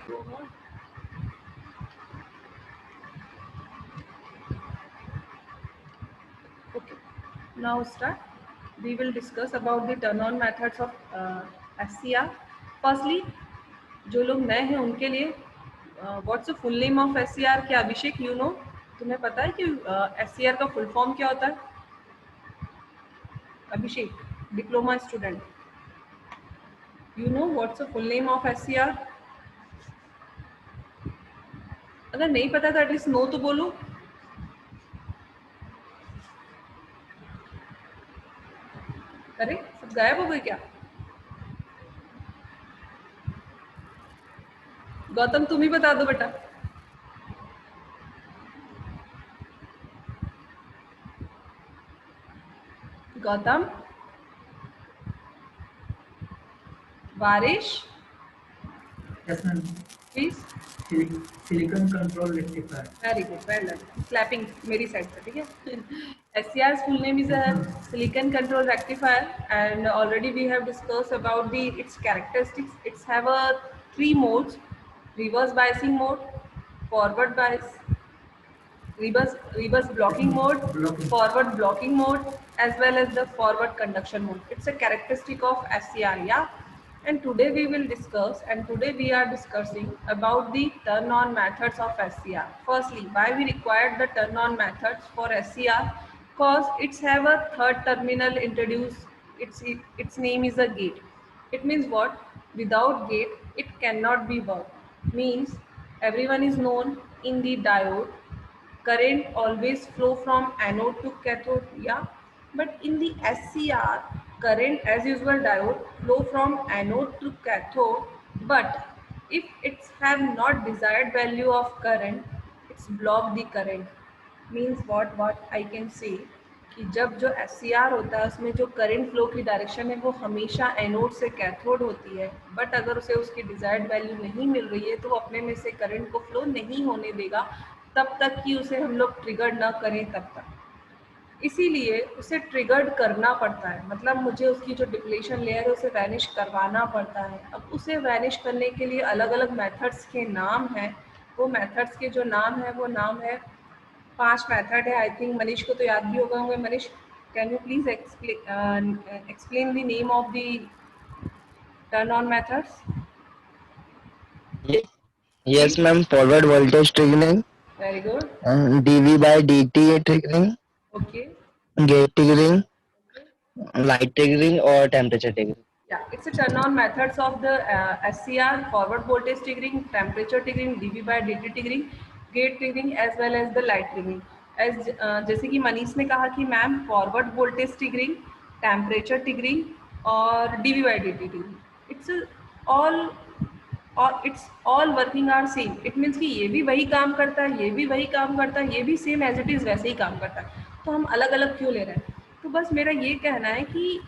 Okay, now start. We will discuss about the turn-on methods of SCR. Firstly, जो लोग नए हैं उनके लिए what's the full name of SCR? क्या अभिषेक यू नो, तुम्हें पता है कि SCR का फुल फॉर्म क्या होता है? Abhishek, diploma student, you know what's the full name of SCR? अगर नहीं पता तो एटलीस्ट नो तो बोलो। अरे सब गायब हो गए क्या? गौतम तुम ही बता दो बेटा। गौतम, बारिश, Yes, ma'am. Please. Silicon control rectifier. Very good, well done, clapping मेरी साइड से, ठीक है। SCR's full name is a silicon control rectifier, and already we have discussed about its characteristics. It's have a 3 modes: reverse biasing mode, forward bias, reverse blocking mode, forward blocking mode, as well as the forward conduction mode. It's a characteristic of SCR, yeah. And today we will discuss, and today we are discussing about the turn-on methods of SCR. Firstly, why we required the turn-on methods for SCR? Because it's have a third terminal introduced. Its name is a gate. It means what? Without gate, it cannot be worked. Means everyone is known in the diode, current always flow from anode to cathode, yeah. But in the SCR, current as usual diode flow from anode to cathode, but if it's have not desired value of current, it's block the current. Means what I can say कि जब जो SCR होता है उसमें जो current flow की direction है वो हमेशा एनोड से कैथोड होती है, बट अगर उसे उसकी डिजायर्ड वैल्यू नहीं मिल रही है तो वो अपने में से करंट को फ्लो नहीं होने देगा तब तक कि उसे हम लोग ट्रिगर ना करें तब तक। इसीलिए उसे ट्रिगर्ड करना पड़ता है, मतलब मुझे उसकी जो डिप्लेशन लेयर है उसे वैनिश करवाना पड़ता है। अब उसे वैनिश करने के लिए अलग अलग मेथड्स के नाम हैं। वो मेथड्स के जो नाम है वो नाम है 5 मेथड है। आई थिंक मनीष को तो याद भी होगा। Manish, can you please explain the name of the turn on methods? Yes, ma'am. Forward voltage triggering, very good, dV by dt triggering, okay, gate triggering, light triggering और temperature triggering. yeah, it's a turn on methods of the SCR: forward voltage triggering, temperature triggering, dV by dt triggering, gate triggering, as well as the light triggering. as जैसे कि मनीष ने कहा कि ma'am forward voltage triggering, temperature triggering और dV by dt triggering, it's all और it's all working are same. It means कि ये भी वही काम करता है, ये भी वही काम करता है, ये भी सेम एज इट इज़ वैसे ही काम करता है, तो हम अलग अलग क्यों ले रहे हैं? तो बस मेरा ये कहना है कि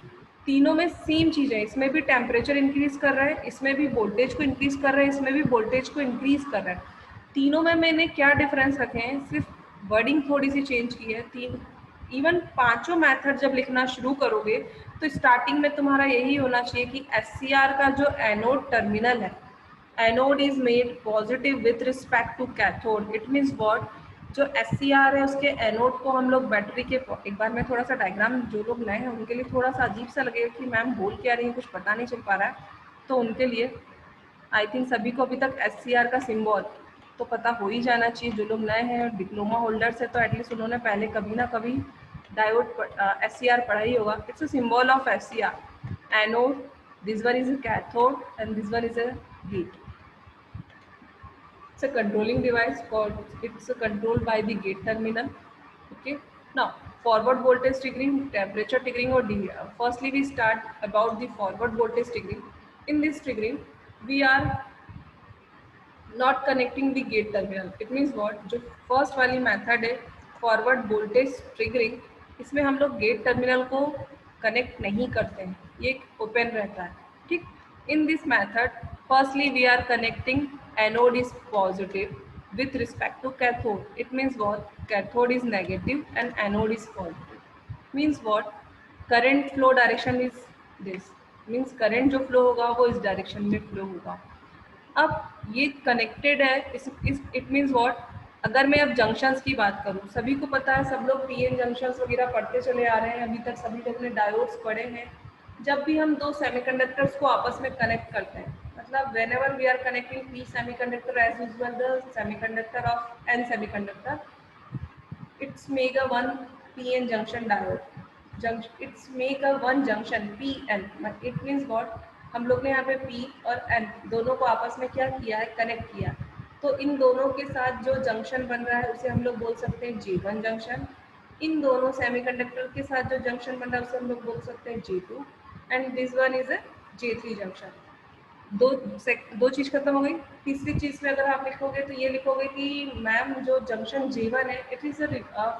तीनों में सेम चीज़ है। इसमें भी टेम्परेचर इंक्रीज कर रहा है, इसमें भी वोल्टेज को इंक्रीज कर रहा है, इसमें भी वोल्टेज को इंक्रीज कर रहा है। तीनों में मैंने क्या डिफरेंस रखे हैं, सिर्फ वर्डिंग थोड़ी सी चेंज की है। इवन पांचों मेथड जब लिखना शुरू करोगे तो स्टार्टिंग में तुम्हारा यही होना चाहिए कि SCR का जो एनोड टर्मिनल है, anode is made positive with respect to cathode. It means what, जो SCR है उसके एनोड को हम लोग बैटरी के, एक बार मैं थोड़ा सा डायग्राम, जो लोग नए हैं उनके लिए थोड़ा सा अजीब सा लगेगा कि मैम बोल क्या रही है, कुछ पता नहीं चल पा रहा है, तो उनके लिए आई थिंक सभी को अभी तक SCR का सिंबल तो पता हो ही जाना चाहिए। जो लोग नए हैं डिप्लोमा होल्डर्स है तो एटलीस्ट उन्होंने पहले कभी ना कभी डायोड SCR पढ़ा ही होगा। It's a symbol of SCR, anode, this one is a cathode and this one is a gate. It's a controlling device called, it's controlled by the gate terminal. Okay, now forward voltage triggering, temperature triggering or DV. Firstly we start about the forward voltage triggering. In this triggering we are not connecting the gate terminal. It means what, जो first वाली method है forward voltage triggering, इसमें हम लोग gate terminal को connect नहीं करते हैं, ये ओपन रहता है, ठीक। In this method firstly we are connecting anode is positive with respect to cathode. It means what, cathode is negative and anode is positive. Means what, current flow direction is this, means current जो flow होगा वो इस direction में flow होगा। अब ये connected है। इस इट मीन्स व्हाट, अगर मैं अब जंक्शंस की बात करूँ, सभी को पता है, सब लोग पीएन जंक्शंस वगैरह पढ़ते चले आ रहे हैं, अभी तक सभी लोग ने डायोड्स पढ़े हैं। जब भी हम दो सेमीकंडक्टर्स को आपस में कनेक्ट करते हैं, मतलब whenever we are connecting P semiconductor as usual the semiconductor of N semiconductor, it's make a one PN junction diode. It's make a one junction PN. It means what, हम लोग ने यहाँ पे P और N दोनों को आपस में क्या किया है, कनेक्ट किया। तो इन दोनों के साथ जो जंक्शन बन रहा है उसे हम लोग बोल सकते हैं J1 जंक्शन। इन दोनों सेमीकंडक्टर के साथ जो जंक्शन बन रहा है उसे हम लोग बोल सकते हैं J2, and this one is a J3 junction. दो चीज खत्म हो गई। तीसरी चीज में अगर आप लिखोगे तो ये लिखोगे कि मैम जो जंक्शन J1 है इट इज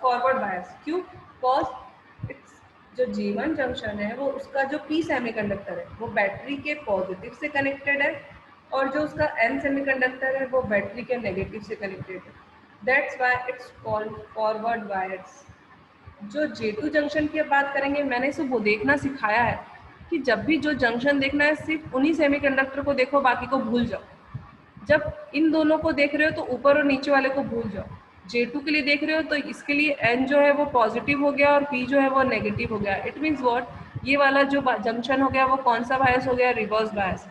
फॉरवर्ड बायस। क्यों? बिकॉज इट्स जो J1 जंक्शन है वो उसका जो P सेमीकंडक्टर है वो बैटरी के पॉजिटिव से कनेक्टेड है, और जो उसका N सेमीकंडक्टर है वो बैटरी के नेगेटिव से कनेक्टेड है। That's why it's called forward bias. जो J2 जंक्शन की अब बात करेंगे, मैंने इसे वो देखना सिखाया है कि जब भी जो जंक्शन देखना है सिर्फ उन्हीं सेमीकंडक्टर को देखो, बाकी को भूल जाओ। जब इन दोनों को देख रहे हो तो ऊपर और नीचे वाले को भूल जाओ। J2 के लिए देख रहे हो तो इसके लिए N जो है वो पॉजिटिव हो गया और P जो है वो नेगेटिव हो गया। इट मीन्स व्हाट, ये वाला जो जंक्शन हो गया वो कौन सा बायस हो गया, reverse bias.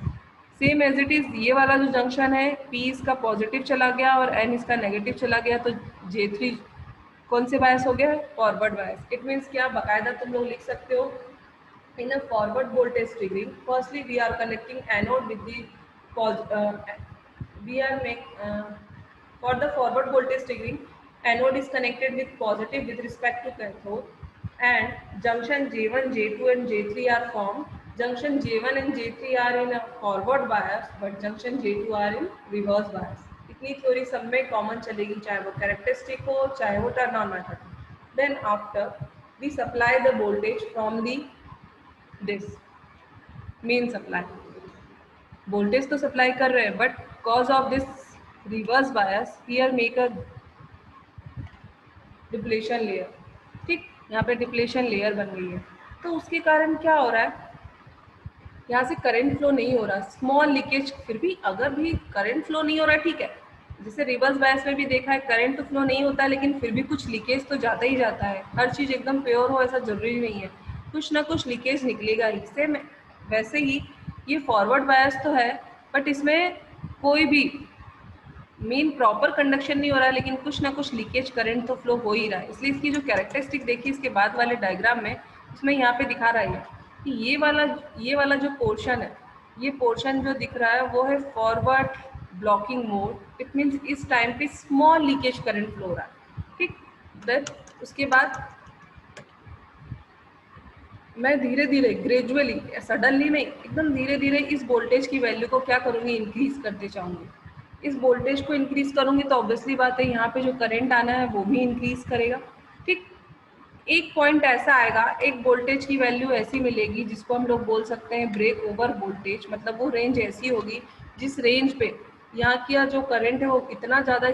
Same as it is ये वाला जो जंक्शन है P इसका पॉजिटिव चला गया और N इसका नेगेटिव चला गया, तो J3 कौन से बायस हो गया, फॉरवर्ड बायस। इट मीन्स क्या, बाकायदा तुम लोग लिख सकते हो in a forward voltage triggering, firstly we are connecting anode with the we are make for the forward voltage triggering, anode is connected with positive with respect to cathode, and junction J1 J2 and J3 are formed. Junction J1 and J3 are in a forward bias but junction J2 are in reverse bias. इतनी theory सब में common चलेगी, चाहे वो characteristic हो चाहे वो turn on method. Then after we supply the voltage from the this main supply, voltage तो सप्लाई कर रहे हैं but cause of this reverse bias here make a depletion layer. ठीक, यहाँ पे डिप्लेशन लेयर बन गई है, तो उसके कारण क्या हो रहा है, यहाँ से करंट फ्लो नहीं हो रहा, स्मॉल लीकेज। फिर भी अगर भी करंट फ्लो नहीं हो रहा है, ठीक है, जैसे रिवर्स बायस में भी देखा है करंट तो फ्लो नहीं होता है लेकिन फिर भी कुछ लीकेज तो जाता ही जाता है। हर चीज़ एकदम प्योर हो ऐसा जरूरी नहीं है, कुछ ना कुछ लीकेज निकलेगा ही। सेम वैसे ही ये फॉरवर्ड बायस तो है बट इसमें कोई भी मेन प्रॉपर कंडक्शन नहीं हो रहा है लेकिन कुछ ना कुछ लीकेज करंट तो फ्लो हो ही रहा है। इसलिए इसकी जो कैरेक्टरिस्टिक देखी इसके बाद वाले डायग्राम में, उसमें यहाँ पे दिखा रहा है कि ये वाला जो पोर्शन है, ये पोर्शन जो दिख रहा है वो है forward blocking mode. It means इस टाइम पे स्मॉल लीकेज करंट फ्लो हो रहा है। ठीक, देन उसके बाद मैं धीरे धीरे ग्रेजुअली, सडनली नहीं, एकदम धीरे धीरे इस वोल्टेज की वैल्यू को क्या करूँगी, इंक्रीज करते जाऊँगी। इस वोल्टेज को इंक्रीज करूँगी तो ऑब्वियसली बात है यहाँ पे जो करंट आना है वो भी इंक्रीज करेगा। ठीक, एक पॉइंट ऐसा आएगा, एक वोल्टेज की वैल्यू ऐसी मिलेगी जिसको हम लोग बोल सकते हैं ब्रेक ओवर वोल्टेज। मतलब वो रेंज ऐसी होगी जिस रेंज पे यहाँ का जो करंट है वो इतना ज़्यादा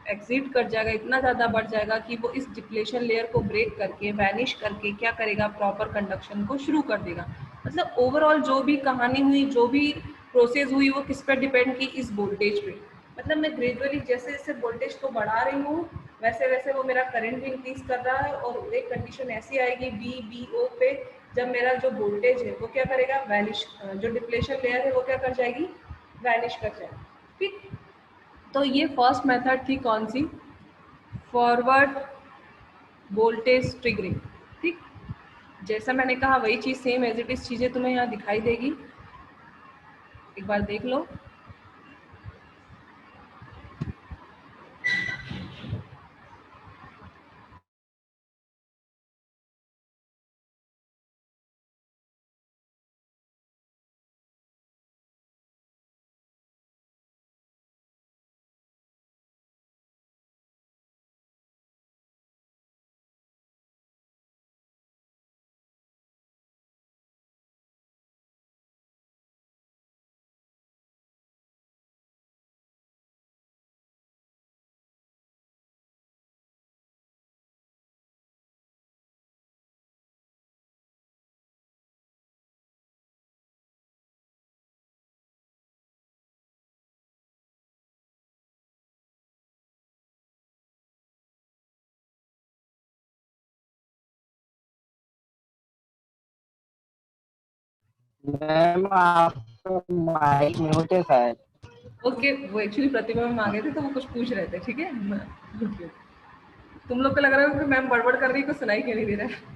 एक्सीड कर जाएगा, इतना ज़्यादा बढ़ जाएगा कि वो इस डिप्लेशन लेयर को ब्रेक करके वैनिश करके क्या करेगा, प्रॉपर कंडक्शन को शुरू कर देगा। मतलब ओवरऑल जो भी कहानी हुई, जो भी प्रोसेस हुई, वो किस पर डिपेंड की, इस वोल्टेज पे। मतलब मैं ग्रेजुअली जैसे जैसे वोल्टेज को बढ़ा रही हूँ वैसे वैसे वो मेरा करंट भी इंक्रीज कर रहा है, और एक कंडीशन ऐसी आएगी VBO पे, जब मेरा जो वोल्टेज है वो क्या करेगा, वैनिश, जो डिप्लेशन लेयर है वो क्या कर जाएगी, वैनिश कर जाएगी। ठीक, तो ये फर्स्ट मेथड थी कौन सी, फॉरवर्ड वोल्टेज ट्रिगरिंग। ठीक, जैसा मैंने कहा वही चीज़ सेम एज इट इज चीज़ें तुम्हें यहाँ दिखाई देगी, एक बार देख लो। मैम आपको माइक म्यूट है शायद। ओके, वो एक्चुअली प्रतिभा मैम आ गए थे तो वो कुछ पूछ रहे थे, ठीक है। Okay. तुम लोग को लग रहा है कि मैम बड़बड़ कर रही है, कुछ सुनाई क्यों नहीं दे रहा है?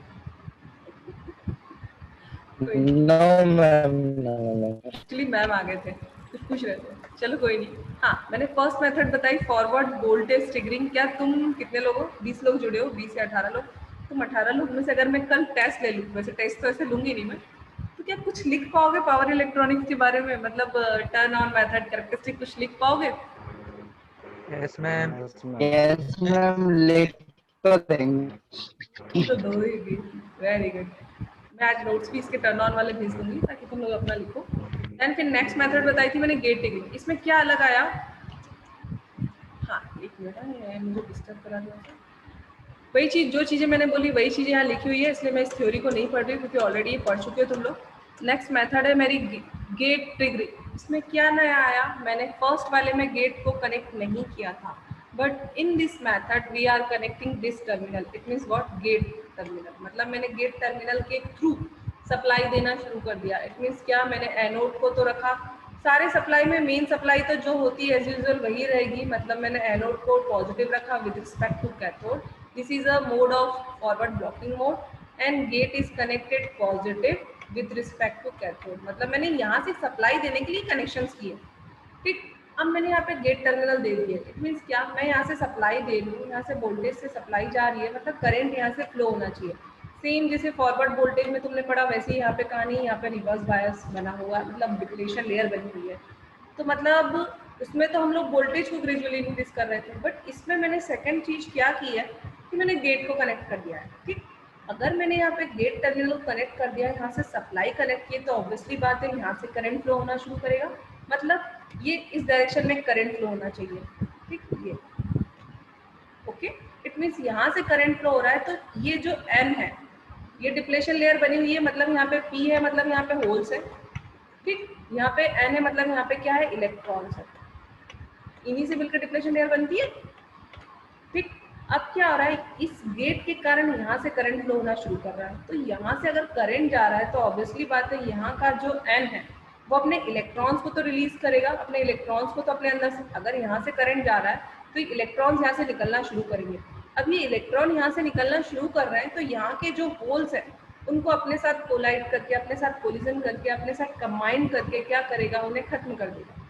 कोई नहीं, no ma'am, no no. Actually ma'am आ गए थे, कुछ पूछ रहे थे, चलो कोई नहीं। हाँ, मैंने फर्स्ट मेथड बताई फॉरवर्ड वोल्टेज ट्रिगरिंग। क्या तुम कितने लोग हो? 20 लोग जुड़े हो, 20 या 18 लोग। तुम 18 लोग में से अगर मैं कल टेस्ट ले लूँ, वैसे टेस्ट तो ऐसे लूंगी नहीं मैं, तो क्या कुछ लिख पाओगे पावर इलेक्ट्रॉनिक्स के बारे में? मतलब टर्न ऑन मेथड, कैरेक्टरिस्टिक कुछ लिख पाओगे? Yes ma'am. यस मैम, लिख तो देंगे। तो दो ही भी, वेरी गुड। मैं आज नोट्स भी इसके टर्न ऑन वाले भेज दूंगी ताकि तुम लोग अपना लिखो। देन फिर नेक्स्ट मेथड बताई थी मैंने गेट ट्रिगरिंग। इसमें क्या अलग आया? हाँ, एक मिनट है, मुझे डिस्टर्ब करा दिया था। वही चीज़, जो चीज़ें मैंने बोली वही चीज़ें यहाँ लिखी हुई है, इसलिए मैं इस थ्योरी को नहीं पढ़ रही हूँ क्योंकि ऑलरेडी ये पढ़ चुके हो तुम लोग। नेक्स्ट मेथड है मेरी गेट ट्रिगरिंग। इसमें क्या नया आया? मैंने फर्स्ट वाले में गेट को कनेक्ट नहीं किया था, but in this method we are connecting this terminal. It means what? Gate terminal. मतलब मैंने गेट टर्मिनल के थ्रू सप्लाई देना शुरू कर दिया। इट मीन्स क्या? मैंने एनोड को तो रखा, सारे सप्लाई में मेन सप्लाई तो जो होती है एज यूजुअल वही रहेगी। मतलब मैंने एनोड को पॉजिटिव रखा with respect to cathode. This is a mode of forward blocking mode and gate is connected positive with respect to cathode. मतलब मैंने यहाँ से सप्लाई देने के लिए कनेक्शंस किए, ठीक। अब मैंने यहाँ पे गेट टर्मिनल दे दिए। इट मीन्स क्या? मैं यहाँ से सप्लाई दे रही हूँ, यहाँ से वोल्टेज से सप्लाई जा रही है, मतलब करंट यहाँ से फ्लो होना चाहिए। सेम जैसे फॉरवर्ड वोल्टेज में तुमने पढ़ा वैसे ही यहाँ पे कहानी, यहाँ पे रिवर्स बायस बना हुआ, मतलब डिप्लेशन लेयर बनी हुई है। तो मतलब उसमें तो हम लोग वोल्टेज को ग्रेजुअली इंक्रीज कर रहे थे, बट इसमें मैंने सेकंड चीज क्या की है कि मैंने गेट को कनेक्ट कर दिया है, ठीक। अगर मैंने यहाँ पे गेट टर्मिनल को कनेक्ट कर दिया है, यहाँ से सप्लाई कनेक्ट की, तो ऑब्वियसली बात है यहाँ से करंट फ्लो होना शुरू करेगा। मतलब ये इस डायरेक्शन में करंट फ्लो होना चाहिए, ठीक। ये ओके, इट मीन्स यहाँ से करंट फ्लो हो रहा है, तो ये जो एन है ये डिप्लेशन लेयर बनी हुई है, मतलब यहाँ पे पी है, मतलब यहाँ पे होल्स है, ठीक। यहाँ पे एन है, मतलब यहाँ पे क्या है? इलेक्ट्रॉन्स है। इन्हीं से मिलकर डिप्लेशन लेयर बनती है, ठीक। अब क्या हो रहा है? इस गेट के कारण यहाँ से करंट फ्लो होना शुरू कर रहा है, तो यहाँ से अगर करंट जा रहा है तो ऑब्वियसली बात है यहाँ का जो एन है वो अपने इलेक्ट्रॉन्स को तो रिलीज करेगा, अपने इलेक्ट्रॉन्स को तो अपने अंदर से, अगर यहाँ से करंट जा रहा है तो इलेक्ट्रॉन्स यहाँ से निकलना शुरू करेंगे। अब ये इलेक्ट्रॉन यहाँ से निकलना शुरू कर रहे हैं, तो यहाँ के जो होल्स हैं उनको अपने साथ कोलाइड करके, अपने साथ कोलिजन करके, अपने साथ कंबाइन करके क्या करेगा? उन्हें खत्म कर देगा।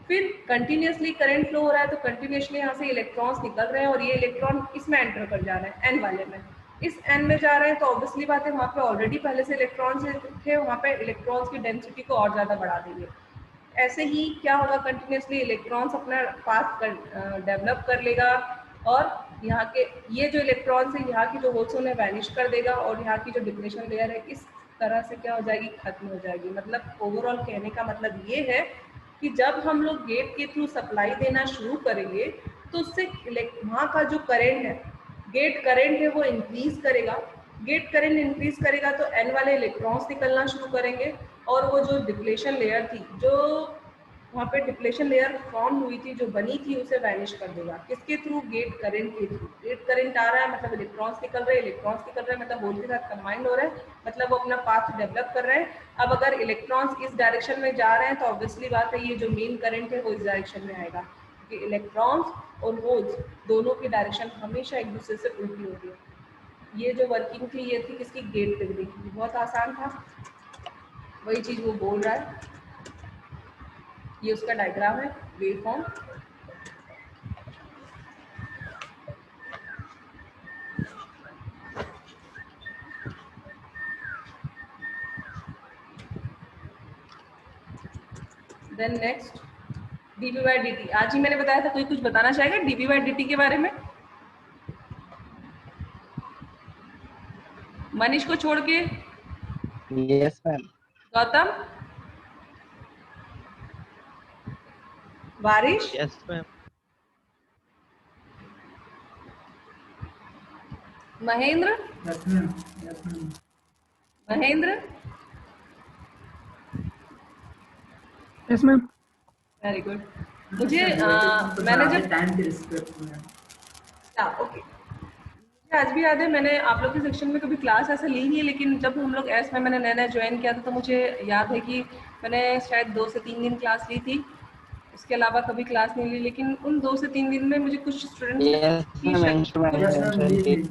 फिर कंटिन्यूसली करंट फ्लो हो रहा है, तो कंटिन्यूसली यहाँ से इलेक्ट्रॉन्स निकल रहे हैं और ये इलेक्ट्रॉन इसमें एंटर कर जा रहे हैं, एन वाले में। इस एन में जा रहे हैं तो ऑब्वियसली बात है वहाँ पे ऑलरेडी पहले से इलेक्ट्रॉन्स थे, वहाँ पे इलेक्ट्रॉन्स की डेंसिटी को और ज़्यादा बढ़ा देंगे। ऐसे ही क्या होगा? कंटिन्यूसली इलेक्ट्रॉन्स अपना पाथ डेवलप कर लेगा और यहाँ के ये जो इलेक्ट्रॉन्स है यहाँ की जो होल्स उन्हें वैनिश कर देगा और यहाँ की जो डिप्लेशन लेयर है इस तरह से क्या हो जाएगी? खत्म हो जाएगी। मतलब ओवरऑल कहने का मतलब ये है कि जब हम लोग गेट के थ्रू सप्लाई देना शुरू करेंगे तो उससे वहाँ का जो करंट है, गेट करंट है, वो इंक्रीज करेगा। गेट करंट इंक्रीज करेगा तो एन वाले इलेक्ट्रॉन्स निकलना शुरू करेंगे और वो जो डिप्लेशन लेयर थी, जो वहाँ पे डिप्लेशन लेयर फॉर्म हुई थी, जो बनी थी, उसे वैनिश कर देगा। किसके थ्रू? गेट करंट के थ्रू। गेट करंट आ रहा है मतलब इलेक्ट्रॉन्स निकल रहे हैं, इलेक्ट्रॉन्स निकल रहे हैं मतलब होल के साथ कंबाइंड हो रहे हैं, मतलब वो अपना पाथ डेवलप कर रहे हैं। अब अगर इलेक्ट्रॉन्स इस डायरेक्शन में जा रहे हैं तो ऑब्वियसली बात है ये जो मेन करंट है वो इस डायरेक्शन में आएगा, क्योंकि इलेक्ट्रॉन्स और होल्स दोनों की डायरेक्शन हमेशा एक दूसरे से उल्टी होती है। ये जो वर्किंग थी ये थी किसकी? गेट ट्रिगरिंग की। बहुत आसान था, वही चीज़ वो बोल रहा है। ये उसका डायग्राम है, wave form. Then next DV by D T. आज ही मैंने बताया था, कोई कुछ बताना चाहेगा डीवी बाई डी टी के बारे में? मनीष को छोड़ के। Yes ma'am. Gautam? Barish? Yes ma'am. Mahendra? Yes, ma'am. Yes, ma'am. Mahendra? Yes ma'am. Very good. मुझे मैंने जब टाइम की रिस्पेक्ट में ओके, मुझे आज भी याद है, मैंने आप लोग के सेक्शन में कभी क्लास ऐसा ली नहीं है, लेकिन जब हम लोग एस में मैंने नया नया ज्वाइन किया था तो मुझे याद है कि मैंने शायद 2 से 3 दिन क्लास ली थी, उसके अलावा कभी क्लास नहीं ली। लेकिन उन 2 से 3 दिन में मुझे कुछ स्टूडेंट्स Yes, की ma'am. Yes, ma'am. Mention जी, it.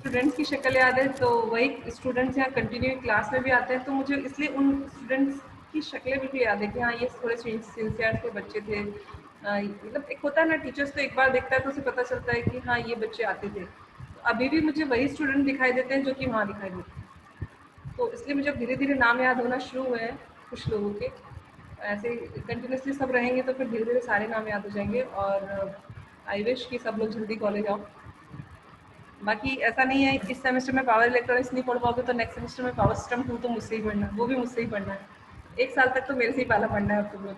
स्टूडेंट्स की शक्ल याद है, तो वही स्टूडेंट्स यहाँ कंटिन्यू क्लास में भी आते हैं, तो मुझे इसलिए उन स्टूडेंट्स की शक्लें बिल्कुल याद है कि हाँ ये थोड़े सिंसियर से बच्चे थे। मतलब एक होता है ना, टीचर्स तो एक बार देखता है तो उसे पता चलता है कि हाँ ये बच्चे आते थे। तो अभी भी मुझे वही स्टूडेंट दिखाई देते हैं जो कि वहाँ दिखाई देते हैं, तो इसलिए मुझे धीरे धीरे नाम याद होना शुरू हुए हैं कुछ लोगों के। ऐसे कंटिन्यूसली सब रहेंगे तो फिर धीरे धीरे सारे नाम याद हो जाएंगे। और आई विश कि सब लोग जल्दी कॉलेज आओ। बाकी ऐसा नहीं है इस सेमेस्टर में पावर इलेक्ट्रॉनिक्स नहीं पढ़ पाओगे तो नेक्स्ट सेमेस्टर में पावर सिस्टम 2 तो मुझसे ही पढ़ना है, वो भी मुझसे ही पढ़ना है। 1 साल तक तो मेरे से ही पहला पढ़ना है अब तुम लोग।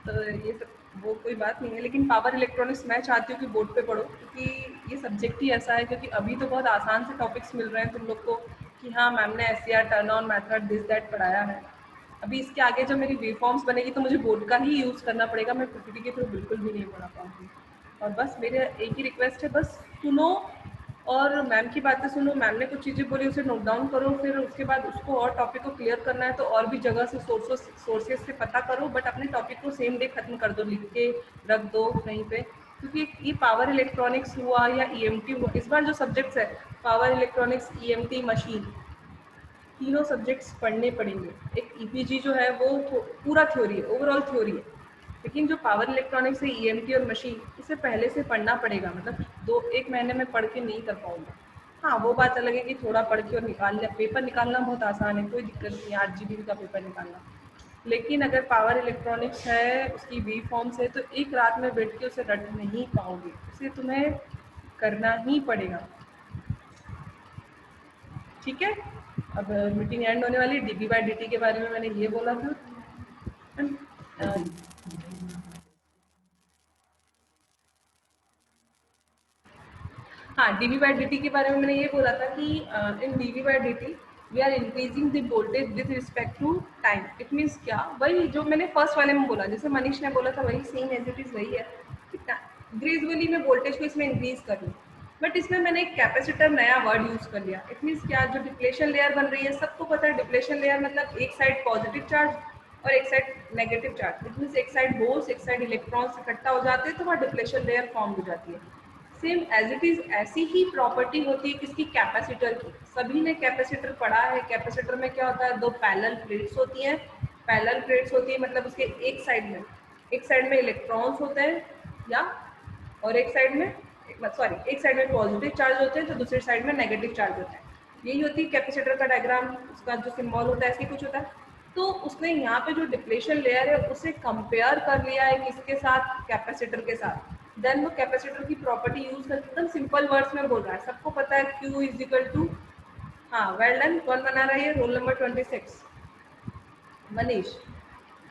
तो ये सब वो कोई बात नहीं है, लेकिन पावर इलेक्ट्रॉनिक्स मैं चाहती हूँ कि बोर्ड पे पढ़ो, क्योंकि ये सब्जेक्ट ही ऐसा है। क्योंकि अभी तो बहुत आसान से टॉपिक्स मिल रहे हैं तुम लोग को कि हाँ मैम ने SCR, turn on method, this that पढ़ाया है। अभी इसके आगे जब मेरी वेव फॉर्म्स बनेगी तो मुझे बोर्ड का ही यूज़ करना पड़ेगा, मैं PPT के थ्रू बिल्कुल भी नहीं पढ़ा पाऊँगी। और बस मेरे एक ही रिक्वेस्ट है, बस सुनो और मैम की बातें सुनो। मैम ने कुछ चीज़ें बोली उसे नोट डाउन करो, फिर उसके बाद उसको और टॉपिक को क्लियर करना है तो और भी जगह से सोर्सेज से पता करो, बट अपने टॉपिक को सेम डे खत्म कर दो, लिख के रख दो कहीं पे। क्योंकि ये पावर इलेक्ट्रॉनिक्स हुआ या EMT हुआ, इस बार जो सब्जेक्ट्स है पावर इलेक्ट्रॉनिक्स, EMT, मशीन, तीनों सब्जेक्ट्स पढ़ने पड़ेंगे। एक EPG जो है वो पूरा थ्योरी है, ओवरऑल थ्योरी है, लेकिन जो पावर इलेक्ट्रॉनिक्स है, EMT और मशीन, इसे पहले से पढ़ना पड़ेगा। मतलब 2-1 महीने में पढ़ के नहीं कर पाऊंगा। हाँ वो बात अलग है कि थोड़ा पढ़ के और निकाल लिया, पेपर निकालना बहुत आसान है, कोई दिक्कत नहीं है 8 GB का पेपर निकालना। लेकिन अगर पावर इलेक्ट्रॉनिक्स है, उसकी वी फॉर्म्स है, तो एक रात में बैठ के उसे रट नहीं पाओगे, उसे तुम्हें करना ही पड़ेगा। ठीक है, अब मीटिंग एंड होने वाली। dB/dt के बारे में मैंने ये बोला था। हाँ, dB/dt के बारे में मैंने ये बोला था कि in dB/dt we are increasing the voltage with respect to time. It means क्या, वही जो मैंने फर्स्ट वाले में बोला, जैसे मनीष ने बोला था वही सेम एज इट इज वही है कि ग्रेजुअली मैं वोल्टेज को इसमें इंक्रीज कर लूँ। बट इसमें मैंने एक कैपेसिटर नया वर्ड यूज कर लिया। इट मीन्स क्या, जो डिप्लेशन लेयर बन रही है, सबको पता है डिप्लेशन लेयर मतलब एक साइड पॉजिटिव चार्ज और एक side negative charge. It means एक साइड होल्स, एक साइड इलेक्ट्रॉन्स इकट्ठा हो जाते हैं तो वहाँ डिप्लेशन लेयर फॉर्म हो जाती है। सेम एज इट इज ऐसी ही प्रॉपर्टी होती है किसकी, कैपेसिटर की। सभी ने कैपेसिटर पढ़ा है। कैपेसिटर में क्या होता है, 2 पैरेलल प्लेट्स होती हैं। पैरेलल प्लेट्स होती है मतलब उसके एक साइड में इलेक्ट्रॉन्स होते हैं, या और एक साइड में पॉजिटिव चार्ज होते हैं तो दूसरी साइड में नेगेटिव चार्ज होता है। यही होती है कैपेसिटर का डायग्राम, उसका जो सिंबल होता है ऐसे कुछ होता है। तो उसने यहाँ पे जो डिप्लेशन लेयर है उसे कंपेयर कर लिया है किसके साथ, कैपेसिटर के साथ। देन वो कैपेसिटर की प्रॉपर्टी यूज करके एकदम सिंपल वर्ड्स में बोल रहा है। सबको पता है Q इज इक्वल टू, हाँ वेल डन। कौन बना रहा है ये, रोल नंबर 26 मनीष।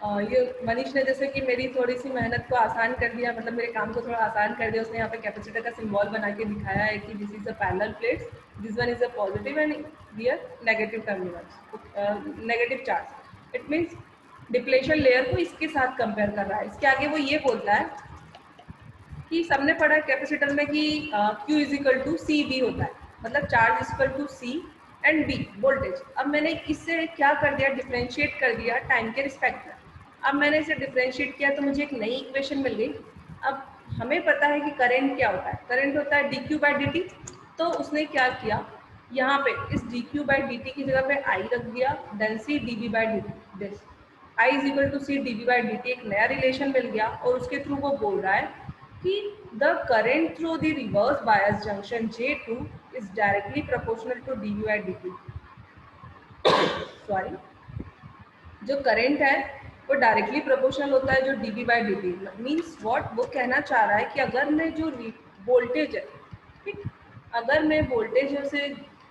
ये मनीष ने जैसे कि मेरी थोड़ी सी मेहनत को आसान कर दिया, मतलब मेरे काम को थोड़ा आसान कर दिया। उसने यहाँ पे कैपेसिटर का सिंबल बना के दिखाया है कि this is a parallel plates, this one is a positive and here negative terminals, negative charge. It means depletion layer को इसके साथ कंपेयर कर रहा है। इसके आगे वो ये बोलता है कि सबने पढ़ा है कैपेसिटर में कि Q is equal to CV होता है, मतलब charge is equal to C and B voltage. अब मैंने इससे क्या कर दिया, डिफरेंशिएट कर दिया टाइम के रिस्पेक्ट में। अब मैंने इसे डिफरेंशिएट किया तो मुझे एक नई इक्वेशन मिल गई। अब हमें पता है कि करंट क्या होता है, करंट होता है dQ/dt। तो उसने क्या किया, यहाँ पे इस dQ/dt की जगह पे I रख दिया, then C dB/dt। This I is equal to C dB/dt, एक नया रिलेशन मिल गया। और उसके थ्रू वो बोल रहा है कि the current through the reverse bias junction J2 is directly proportional to dB/dt। Sorry, जो करंट है वो डायरेक्टली प्रोपोर्शनल होता है जो dB/dt। मीन्स व्हाट, वो कहना चाह रहा है कि अगर मैं जो वोल्टेज है, ठीक, अगर मैं वोल्टेज से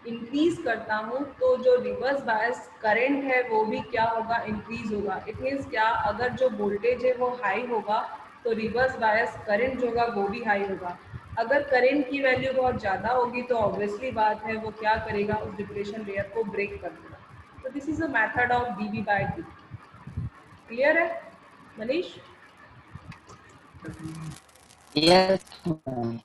इंक्रीज करता हूँ तो जो रिवर्स बायस करंट है वो भी क्या होगा, इंक्रीज होगा। इट मीन्स क्या, अगर जो वोल्टेज है वो हाई होगा तो रिवर्स बायस करंट जो होगा वो भी हाई होगा। अगर करंट की वैल्यू बहुत ज़्यादा होगी तो ऑब्वियसली बात है वो क्या करेगा, उस डिप्लेशन लेयर को ब्रेक कर देगा। तो this is a method of dB/dt। Clear है मनीष? Yes, ma'am.